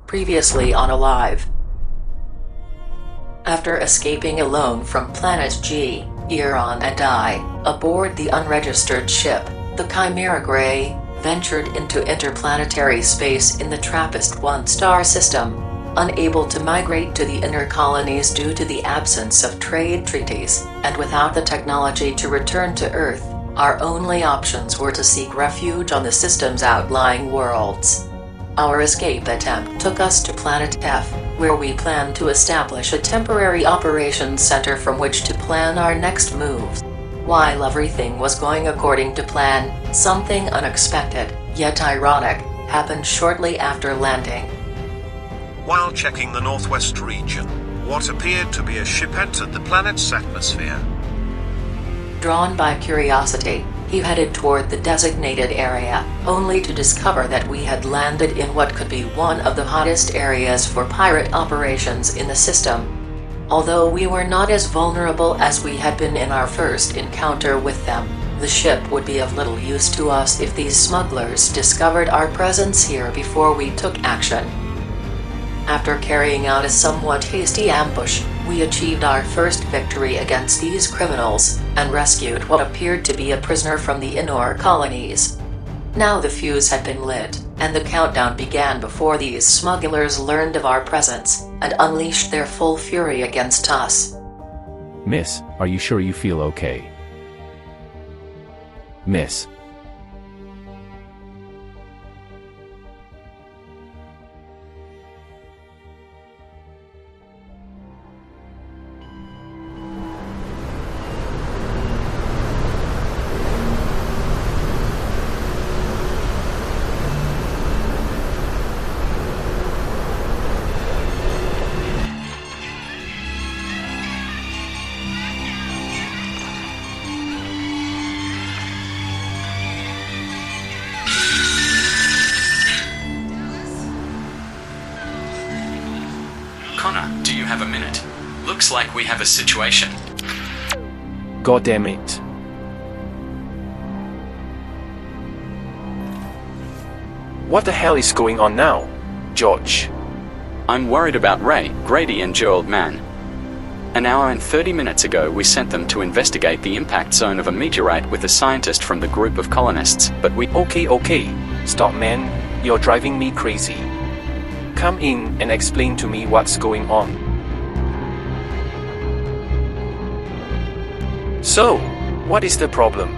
Previously on Alive. After escaping alone from Planet G, Euron and I, aboard the unregistered ship, the Chimera Grey, ventured into interplanetary space in the TRAPPIST-1 star system. Unable to migrate to the inner colonies due to the absence of trade treaties, and without the technology to return to Earth, our only options were to seek refuge on the system's outlying worlds. Our escape attempt took us to Planet F, where we planned to establish a temporary operations center from which to plan our next moves. While everything was going according to plan, something unexpected, yet ironic, happened shortly after landing. While checking the northwest region, what appeared to be a ship entered the planet's atmosphere. Drawn by curiosity, he headed toward the designated area, only to discover that we had landed in what could be one of the hottest areas for pirate operations in the system. Although we were not as vulnerable as we had been in our first encounter with them, the ship would be of little use to us if these smugglers discovered our presence here before we took action. After carrying out a somewhat hasty ambush, we achieved our first victory against these criminals, and rescued what appeared to be a prisoner from the inner colonies. Now the fuse had been lit, and the countdown began before these smugglers learned of our presence, and unleashed their full fury against us. Miss, are you sure you feel okay? Miss. Connor, do you have a minute? Looks like we have a situation. God damn it. What the hell is going on now, George? I'm worried about Ray, Grady and Joe, old man. An hour and 30 minutes ago we sent them to investigate the impact zone of a meteorite with a scientist from the group of colonists, but we— Okay. Stop, man. You're driving me crazy. Come in and explain to me what's going on. So, what is the problem?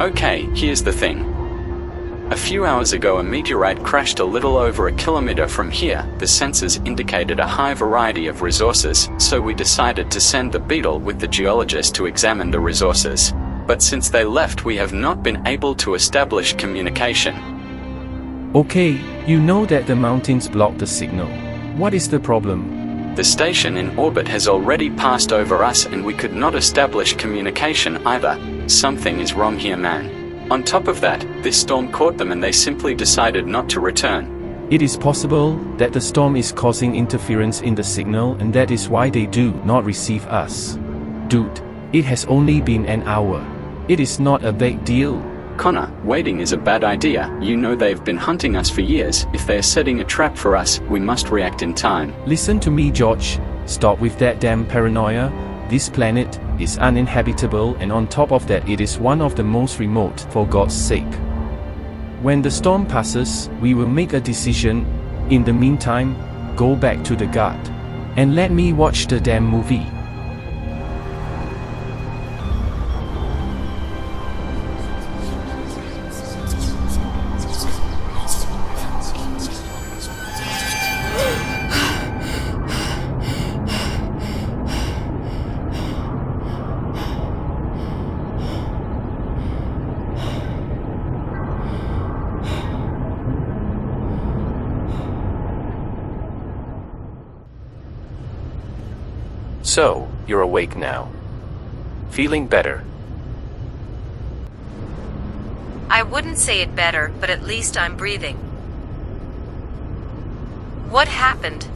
Okay, here's the thing. A few hours ago a meteorite crashed a little over a kilometer from here. The sensors indicated a high variety of resources, so we decided to send the Beetle with the geologist to examine the resources. But since they left we have not been able to establish communication. Okay, you know that the mountains block the signal. What is the problem? The station in orbit has already passed over us and we could not establish communication either. Something is wrong here, man. On top of that, this storm caught them and they simply decided not to return. It is possible that the storm is causing interference in the signal and that is why they do not receive us. Dude, it has only been an hour. It is not a big deal. Connor, waiting is a bad idea. You know they've been hunting us for years. If they're setting a trap for us, we must react in time. Listen to me, George. Stop with that damn paranoia. This planet is uninhabitable and on top of that it is one of the most remote, for God's sake. When the storm passes, we will make a decision. In the meantime, go back to the guard. And let me watch the damn movie. So, you're awake now. Feeling better? I wouldn't say it better, but at least I'm breathing. What happened?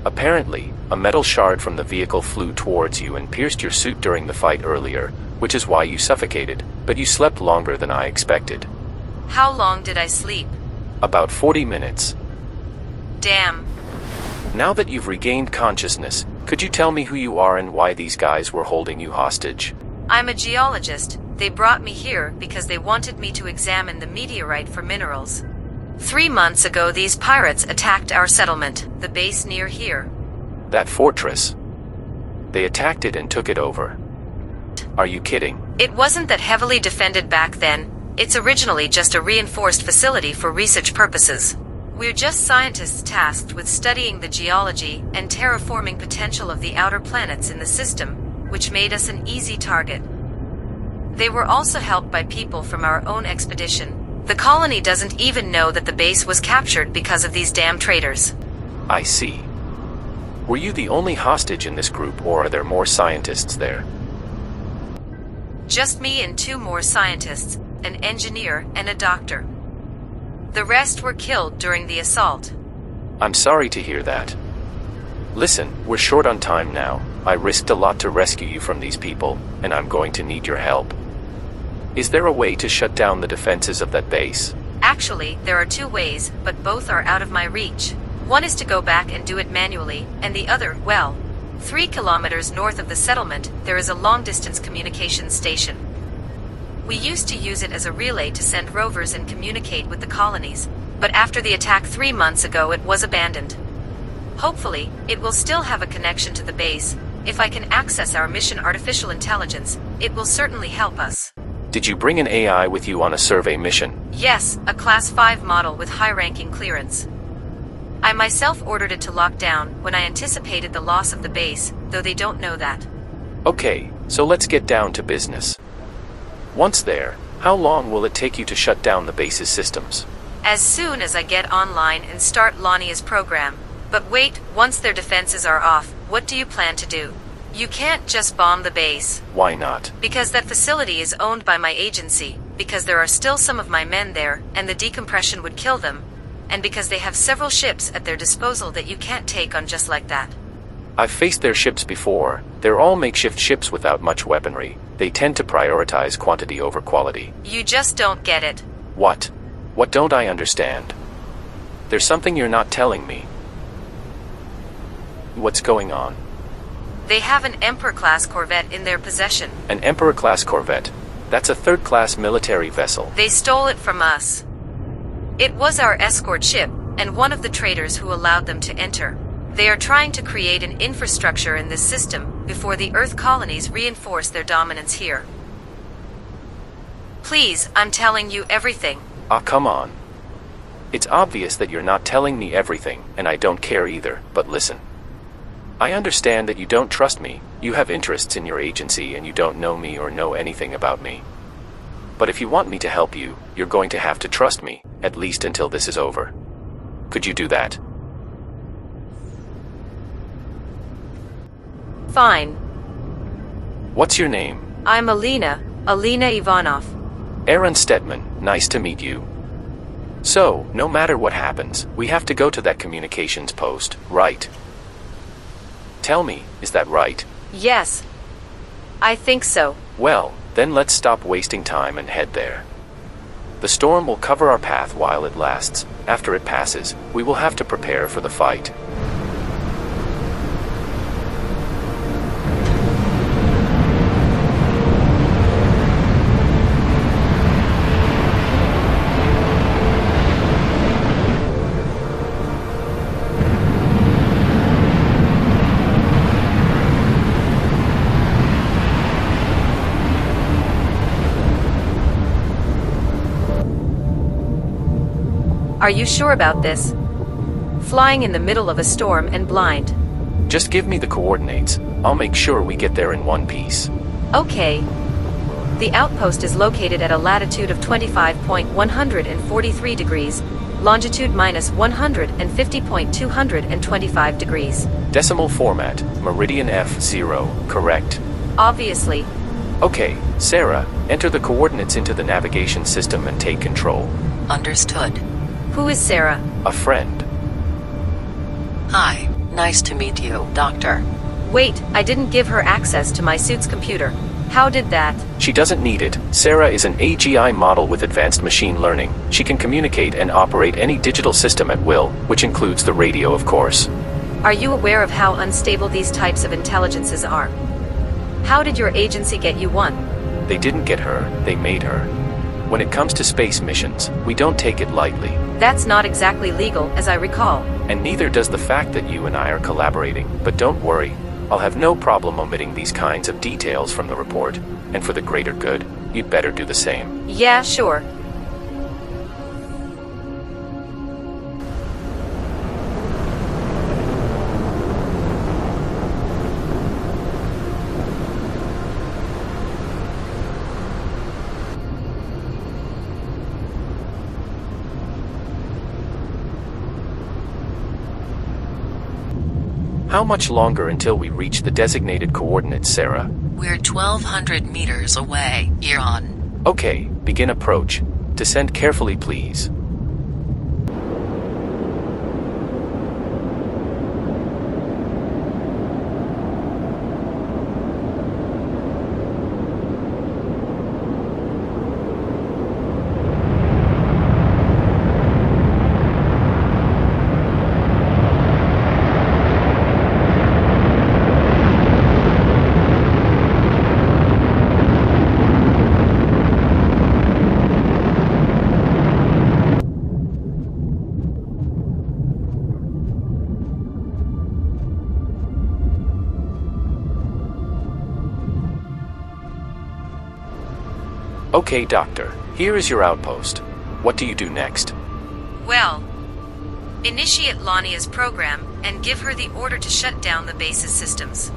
Apparently, a metal shard from the vehicle flew towards you and pierced your suit during the fight earlier, which is why you suffocated, but you slept longer than I expected. How long did I sleep? About 40 minutes. Damn. Now that you've regained consciousness, could you tell me who you are and why these guys were holding you hostage? I'm a geologist. They brought me here because they wanted me to examine the meteorite for minerals. 3 months ago, these pirates attacked our settlement, the base near here. That fortress. They attacked it and took it over. Are you kidding? It wasn't that heavily defended back then. It's originally just a reinforced facility for research purposes. We're just scientists tasked with studying the geology and terraforming potential of the outer planets in the system, which made us an easy target. They were also helped by people from our own expedition. The colony doesn't even know that the base was captured because of these damn traitors. I see. Were you the only hostage in this group, or are there more scientists there? Just me and 2 more scientists, an engineer and a doctor. The rest were killed during the assault. I'm sorry to hear that. Listen, we're short on time now. I risked a lot to rescue you from these people, and I'm going to need your help. Is there a way to shut down the defenses of that base? Actually, there are 2 ways, but both are out of my reach. One is to go back and do it manually, and the other, well, 3 kilometers north of the settlement, there is a long-distance communications station. We used to use it as a relay to send rovers and communicate with the colonies, but after the attack 3 months ago it was abandoned. Hopefully, it will still have a connection to the base. If I can access our mission artificial intelligence, it will certainly help us. Did you bring an AI with you on a survey mission? Yes, a Class 5 model with high-ranking clearance. I myself ordered it to lock down when I anticipated the loss of the base, though they don't know that. Okay, so let's get down to business. Once there, how long will it take you to shut down the base's systems? As soon as I get online and start Lania's program. But wait, once their defenses are off, what do you plan to do? You can't just bomb the base. Why not? Because that facility is owned by my agency, because there are still some of my men there, and the decompression would kill them, and because they have several ships at their disposal that you can't take on just like that. I've faced their ships before. They're all makeshift ships without much weaponry. They tend to prioritize quantity over quality. You just don't get it. What? What don't I understand? There's something you're not telling me. What's going on? They have an Emperor-class Corvette in their possession. An Emperor-class Corvette? That's a third-class military vessel. They stole it from us. It was our escort ship, and one of the traitors who allowed them to enter. They are trying to create an infrastructure in this system before the Earth colonies reinforce their dominance here. Please, I'm telling you everything. Ah, come on. It's obvious that you're not telling me everything, and I don't care either, but listen. I understand that you don't trust me, you have interests in your agency and you don't know me or know anything about me. But if you want me to help you, you're going to have to trust me, at least until this is over. Could you do that? Fine. What's your name? I'm Alina Ivanov. Aaron Stedman, nice to meet you. So, no matter what happens, we have to go to that communications post, right? Tell me, is that right? Yes. I think so. Well, then let's stop wasting time and head there. The storm will cover our path while it lasts. After it passes, we will have to prepare for the fight. Are you sure about this? Flying in the middle of a storm and blind. Just give me the coordinates. I'll make sure we get there in one piece. Okay. The outpost is located at a latitude of 25.143 degrees, longitude minus 150.225 degrees. Decimal format, meridian F0, correct? Obviously. Okay, Sarah, enter the coordinates into the navigation system and take control. Understood. Who is Sarah? A friend. Hi, nice to meet you, Doctor. Wait, I didn't give her access to my suit's computer. How did that? She doesn't need it. Sarah is an AGI model with advanced machine learning. She can communicate and operate any digital system at will, which includes the radio, of course. Are you aware of how unstable these types of intelligences are? How did your agency get you one? They didn't get her, they made her. When it comes to space missions, we don't take it lightly. That's not exactly legal, as I recall. And neither does the fact that you and I are collaborating. But don't worry, I'll have no problem omitting these kinds of details from the report. And for the greater good, you'd better do the same. Yeah, sure. How much longer until we reach the designated coordinates, Sarah? We're 1,200 meters away. You're on. Okay, begin approach. Descend carefully, please. Okay, Doctor, here is your outpost. What do you do next? Well, initiate Lania's program and give her the order to shut down the base's systems.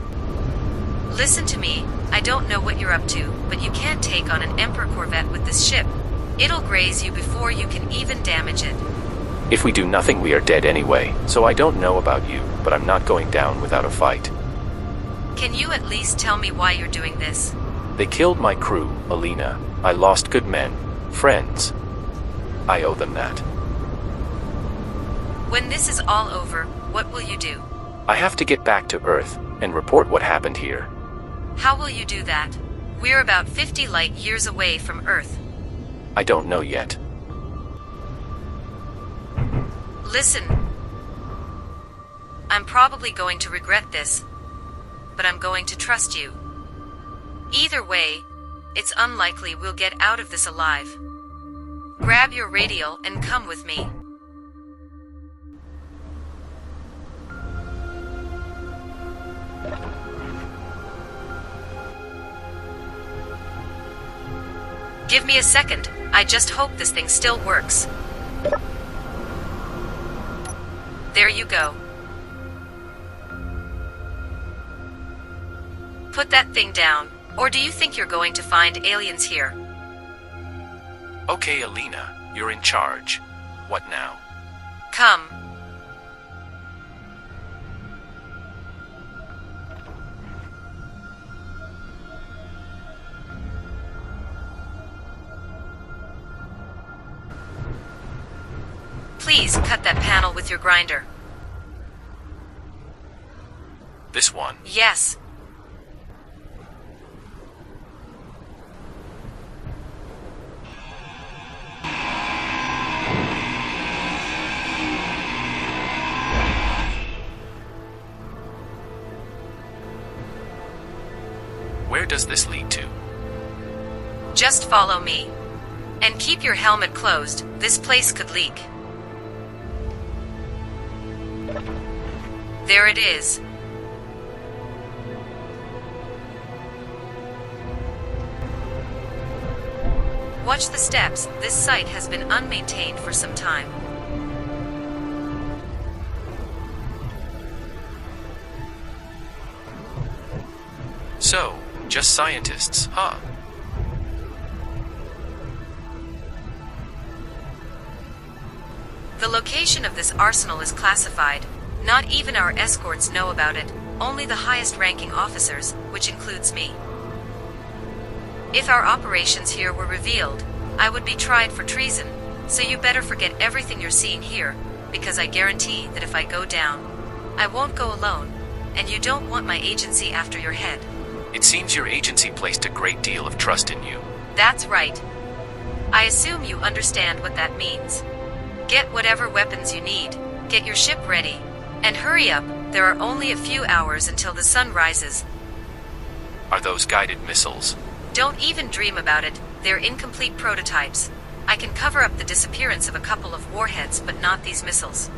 Listen to me, I don't know what you're up to, but you can't take on an Emperor Corvette with this ship. It'll graze you before you can even damage it. If we do nothing, we are dead anyway, so I don't know about you, but I'm not going down without a fight. Can you at least tell me why you're doing this? They killed my crew, Alina. I lost good men, friends. I owe them that. When this is all over, what will you do? I have to get back to Earth and report what happened here. How will you do that? We're about 50 light years away from Earth. I don't know yet. Listen. I'm probably going to regret this, but I'm going to trust you. Either way, it's unlikely we'll get out of this alive. Grab your radial and come with me. Give me a second. I just hope this thing still works. There you go. Put that thing down. Or do you think you're going to find aliens here? Okay, Alina, you're in charge. What now? Come. Please cut that panel with your grinder. This one? Yes. Where does this lead to? Just follow me. And keep your helmet closed. This place could leak. There it is. Watch the steps. This site has been unmaintained for some time. So, just scientists, huh? The location of this arsenal is classified. Not even our escorts know about it, only the highest-ranking officers, which includes me. If our operations here were revealed, I would be tried for treason, so you better forget everything you're seeing here, because I guarantee that if I go down, I won't go alone, and you don't want my agency after your head. It seems your agency placed a great deal of trust in you. That's right. I assume you understand what that means. Get whatever weapons you need, get your ship ready, and hurry up, there are only a few hours until the sun rises. Are those guided missiles? Don't even dream about it, they're incomplete prototypes. I can cover up the disappearance of a couple of warheads, but not these missiles.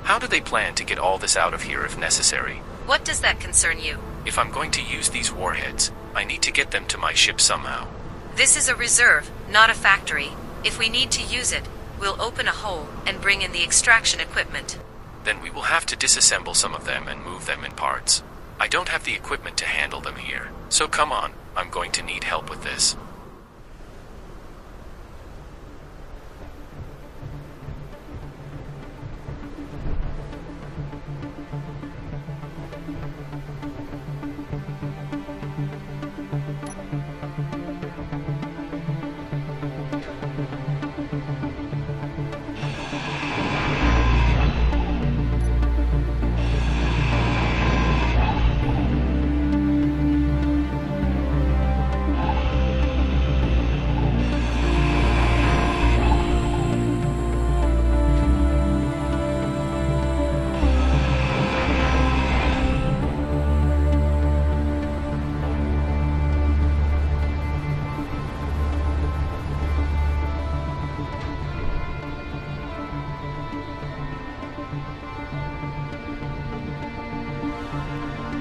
How do they plan to get all this out of here if necessary? What does that concern you? If I'm going to use these warheads, I need to get them to my ship somehow. This is a reserve, not a factory. If we need to use it, we'll open a hole and bring in the extraction equipment. Then we will have to disassemble some of them and move them in parts. I don't have the equipment to handle them here, so come on, I'm going to need help with this.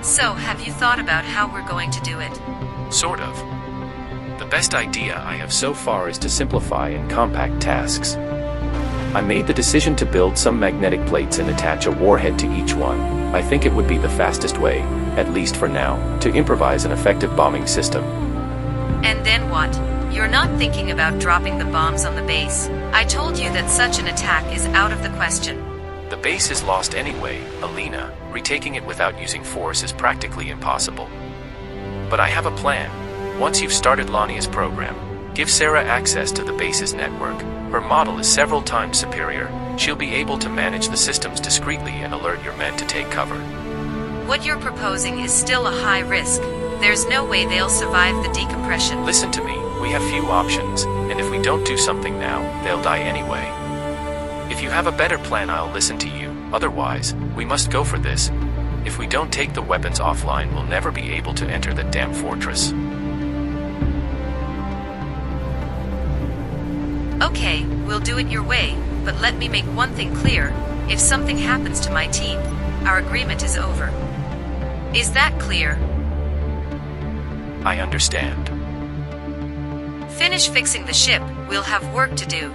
So, have you thought about how we're going to do it? Sort of. The best idea I have so far is to simplify and compact tasks. I made the decision to build some magnetic plates and attach a warhead to each one. I think it would be the fastest way, at least for now, to improvise an effective bombing system. And then what? You're not thinking about dropping the bombs on the base. I told you that such an attack is out of the question. The base is lost anyway, Alina. Retaking it without using force is practically impossible. But I have a plan. Once you've started Lania's program, give Sarah access to the base's network. Her model is several times superior. She'll be able to manage the systems discreetly and alert your men to take cover. What you're proposing is still a high risk. There's no way they'll survive the decompression. Listen to me, we have few options, and if we don't do something now, they'll die anyway. If you have a better plan, I'll listen to you. Otherwise, we must go for this. If we don't take the weapons offline, we'll never be able to enter the damn fortress. Okay, we'll do it your way, but let me make one thing clear. If something happens to my team, our agreement is over. Is that clear? I understand. Finish fixing the ship, we'll have work to do.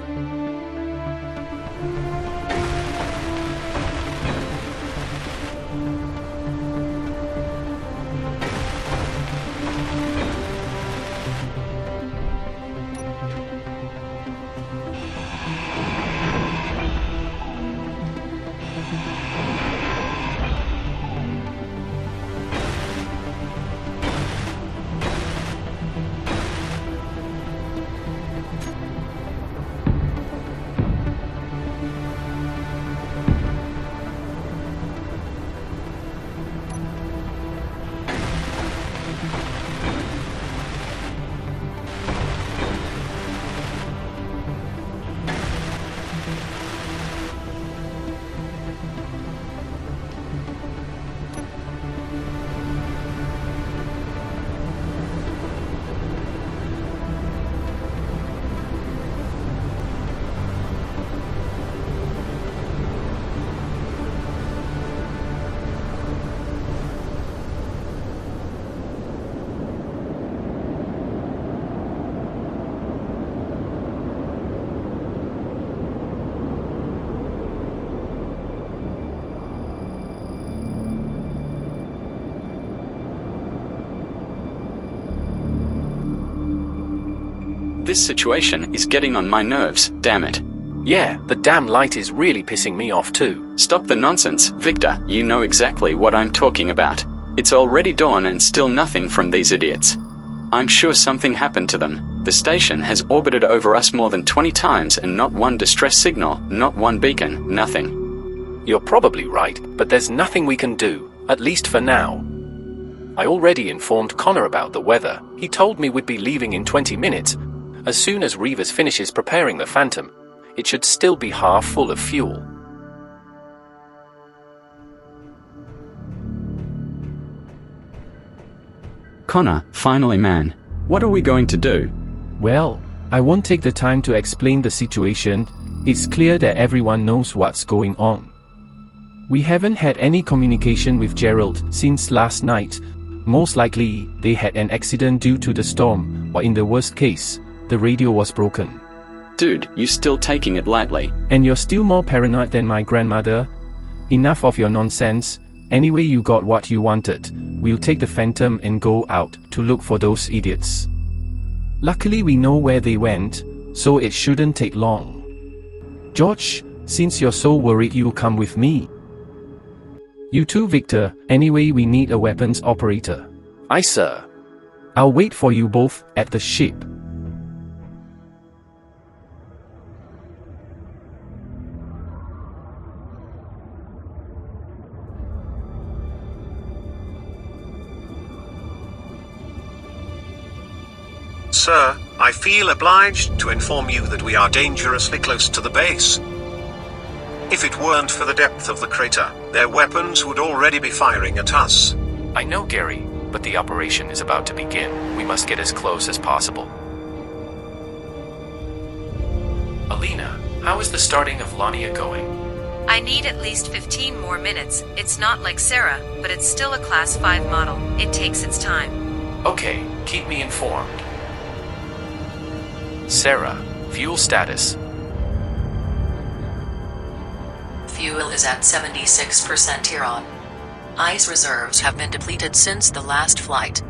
This situation is getting on my nerves, damn it. Yeah, the damn light is really pissing me off too. Stop the nonsense, Victor, you know exactly what I'm talking about. It's already dawn and still nothing from these idiots. I'm sure something happened to them. The station has orbited over us more than 20 times and not one distress signal, not one beacon, nothing. You're probably right, but there's nothing we can do, at least for now. I already informed Connor about the weather. He told me we'd be leaving in 20 minutes. As soon as Reavers finishes preparing the Phantom, it should still be half full of fuel. Connor, finally man. What are we going to do? Well, I won't take the time to explain the situation. It's clear that everyone knows what's going on. We haven't had any communication with Gerald since last night. Most likely, they had an accident due to the storm, or in the worst case, the radio was broken. Dude, you still taking it lightly. And you're still more paranoid than my grandmother? Enough of your nonsense. Anyway, you got what you wanted. We'll take the Phantom and go out to look for those idiots. Luckily we know where they went, so it shouldn't take long. George, since you're so worried, you'll come with me. You too, Victor. Anyway, we need a weapons operator. Aye, sir. I'll wait for you both at the ship. Sir, I feel obliged to inform you that we are dangerously close to the base. If it weren't for the depth of the crater, their weapons would already be firing at us. I know, Gary, but the operation is about to begin. We must get as close as possible. Alina, how is the starting of Lania going? I need at least 15 more minutes. It's not like Sarah, but it's still a Class 5 model. It takes its time. Okay, keep me informed. Sarah, fuel status. Fuel is at 76% here on. Ice reserves have been depleted since the last flight.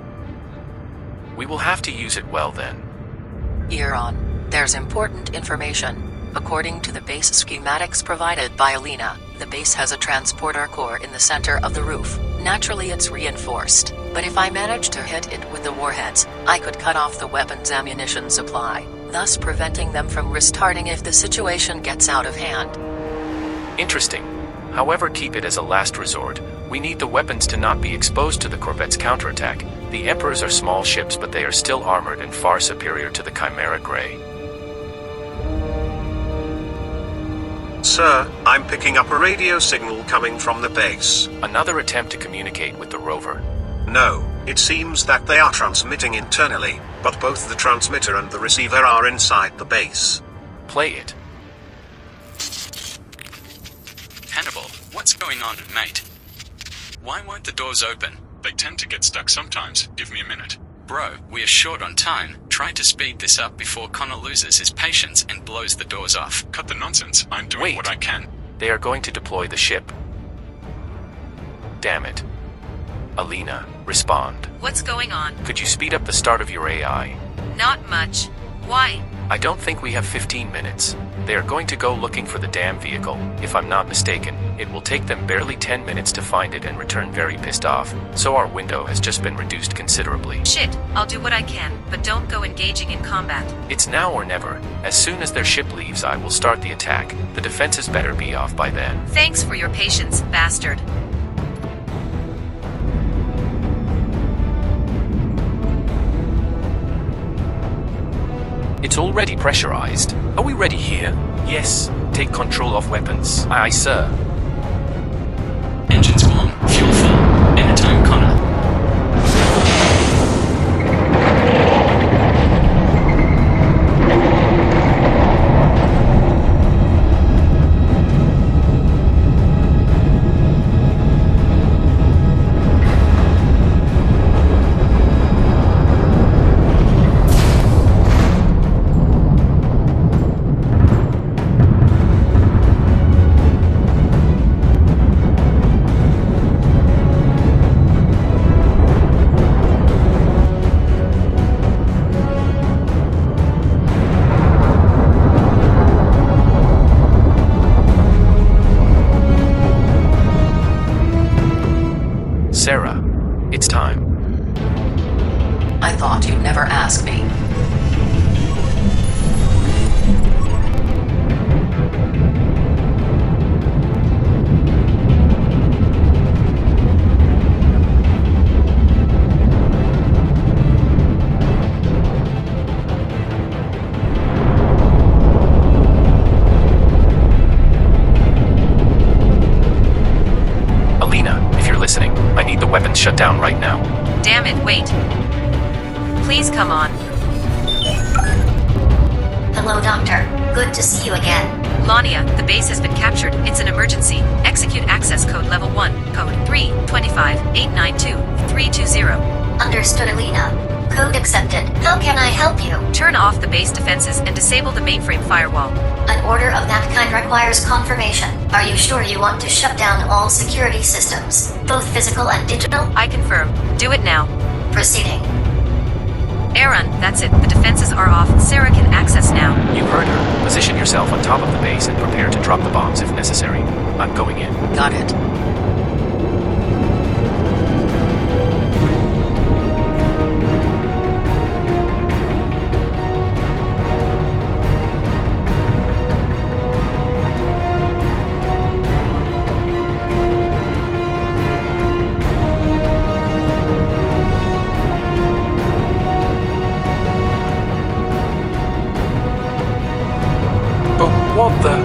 We will have to use it well then. Here on, there's important information. According to the base schematics provided by Alina, the base has a transporter core in the center of the roof. Naturally it's reinforced, but if I manage to hit it with the warheads, I could cut off the weapon's ammunition supply, thus preventing them from restarting if the situation gets out of hand. Interesting. However, keep it as a last resort. We need the weapons to not be exposed to the Corvette's counterattack. The Emperors are small ships, but they are still armored and far superior to the Chimera Grey. Sir, I'm picking up a radio signal coming from the base. Another attempt to communicate with the rover. No, it seems that they are transmitting internally, but both the transmitter and the receiver are inside the base. Play it. Hannibal, what's going on, mate? Why won't the doors open? They tend to get stuck sometimes. Give me a minute. Bro, we are short on time. Try to speed this up before Connor loses his patience and blows the doors off. Cut the nonsense. I'm doing Wait. what I can. They are going to deploy the ship. Damn it. Alina, respond. What's going on? Could you speed up the start of your AI? Not much. Why? I don't think we have 15 minutes. They are going to go looking for the damn vehicle. If I'm not mistaken, it will take them barely 10 minutes to find it and return very pissed off, so our window has just been reduced considerably. Shit, I'll do what I can, but don't go engaging in combat. It's now or never. As soon as their ship leaves, I will start the attack. The defenses better be off by then. Thanks for your patience, bastard. It's already pressurized. Are we ready here? Yes. Take control of weapons. Aye, sir. Engines on, fuel full. Anytime, Connor. shut down right now. Damn it, wait. Please come on. Hello, Doctor. Good to see you again. Lania, the base has been captured. It's an emergency. Execute access code level 1, code 325-892-320. Understood, Alina. Code accepted. How can I help you? Turn off the base defenses and disable the mainframe firewall. An order of that kind requires confirmation. Are you sure you want to shut down all security systems, both physical and digital? I confirm. Do it now. Proceeding. Aaron, that's it. The defenses are off. Sarah can access now. You heard her. Position yourself on top of the base and prepare to drop the bombs if necessary. I'm going in. Got it. What the?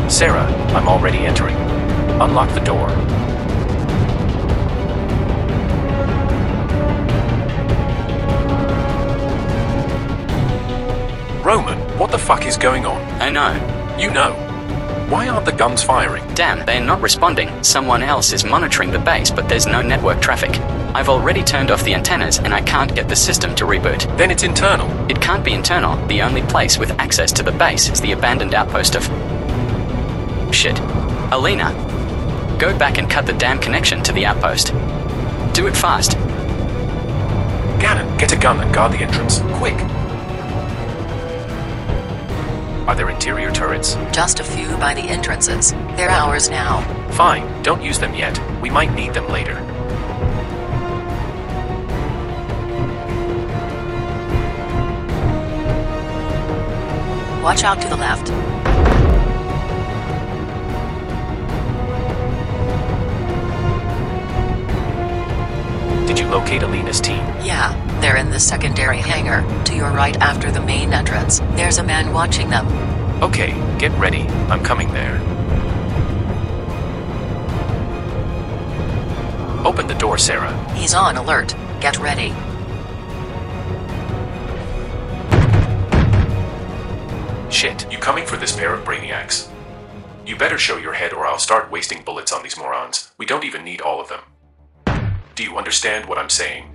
Sarah, I'm already entering. Unlock the door. Roman, what the fuck is going on? I know. You know. Why aren't the guns firing? Damn, they're not responding. Someone else is monitoring the base, but there's no network traffic. I've already turned off the antennas and I can't get the system to reboot. Then it's internal. It can't be internal. The only place with access to the base is the abandoned outpost of... Shit. Alina. Go back and cut the damn connection to the outpost. Do it fast. Gannon, get a gun and guard the entrance. Quick! Are there interior turrets? Just a few by the entrances. They're ours now. Fine, don't use them yet. We might need them later. Watch out to the left. Did you locate Alina's team? Yeah, they're in the secondary hangar, to your right after the main entrance. There's a man watching them. Okay, get ready. I'm coming there. Open the door, Sarah. He's on alert. Get ready. Shit. You coming for this pair of brainiacs? You better show your head or I'll start wasting bullets on these morons. We don't even need all of them. Do you understand what I'm saying?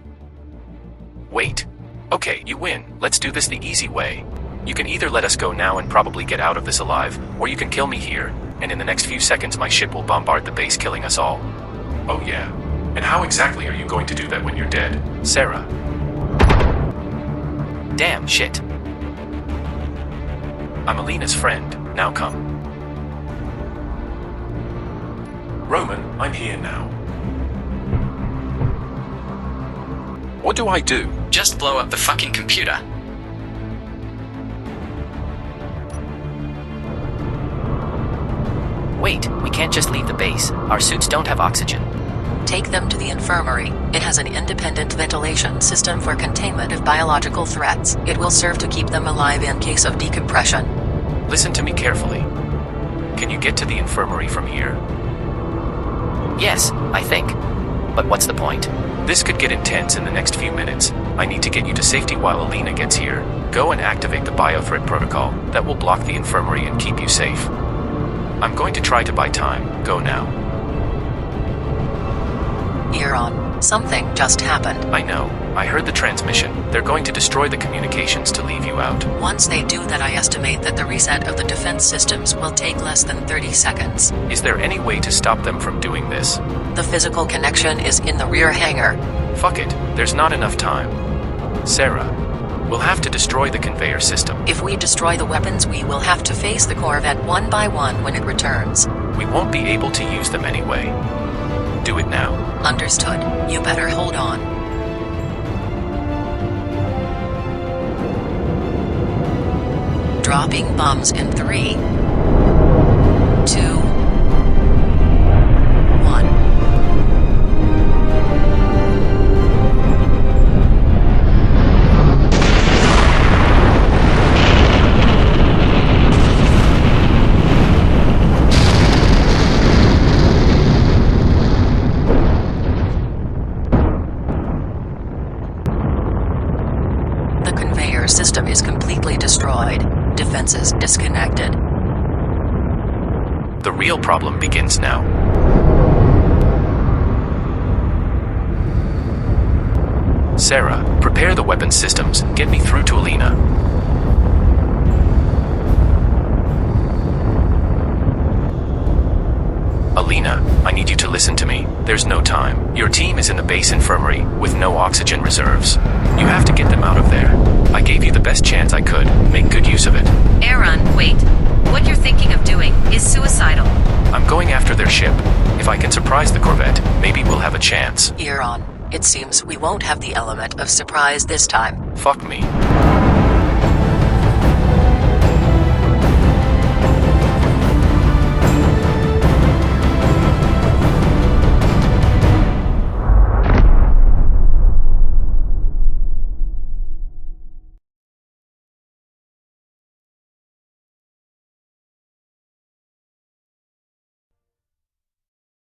Wait. Okay, you win. Let's do this the easy way. You can either let us go now and probably get out of this alive, or you can kill me here, and in the next few seconds my ship will bombard the base, killing us all. Oh yeah. And how exactly are you going to do that when you're dead? Sarah. Damn, shit. I'm Alina's friend. Now come. Roman, I'm here now. What do I do? Just blow up the fucking computer. Wait, we can't just leave the base. Our suits don't have oxygen. Take them to the infirmary. It has an independent ventilation system for containment of biological threats. It will serve to keep them alive in case of decompression. Listen to me carefully. Can you get to the infirmary from here? Yes, I think. But what's the point? This could get intense in the next few minutes. I need to get you to safety while Alina gets here. Go and activate the biothreat protocol. That will block the infirmary and keep you safe. I'm going to try to buy time. Go now. Euron, something just happened. I know. I heard the transmission. They're going to destroy the communications to leave you out. Once they do that, I estimate that the reset of the defense systems will take less than 30 seconds. Is there any way to stop them from doing this? The physical connection is in the rear hangar. Fuck it. There's not enough time. Sarah, we'll have to destroy the conveyor system. If we destroy the weapons, we will have to face the Corvette one by one when it returns. We won't be able to use them anyway. Do it now. Understood. You better hold on. Dropping bombs in 3, Our system is completely destroyed. Defenses disconnected. The real problem begins now. Sarah, prepare the weapon systems. Get me through to Alina. Alina, I need you to listen to me. There's no time. Your team is in the base infirmary with no oxygen reserves. You have to get them out of there. I gave you the best chance I could. Make good use of it. Aaron, wait. What you're thinking of doing is suicidal. I'm going after their ship. If I can surprise the Corvette, maybe we'll have a chance. Aaron, it seems we won't have the element of surprise this time. Fuck me.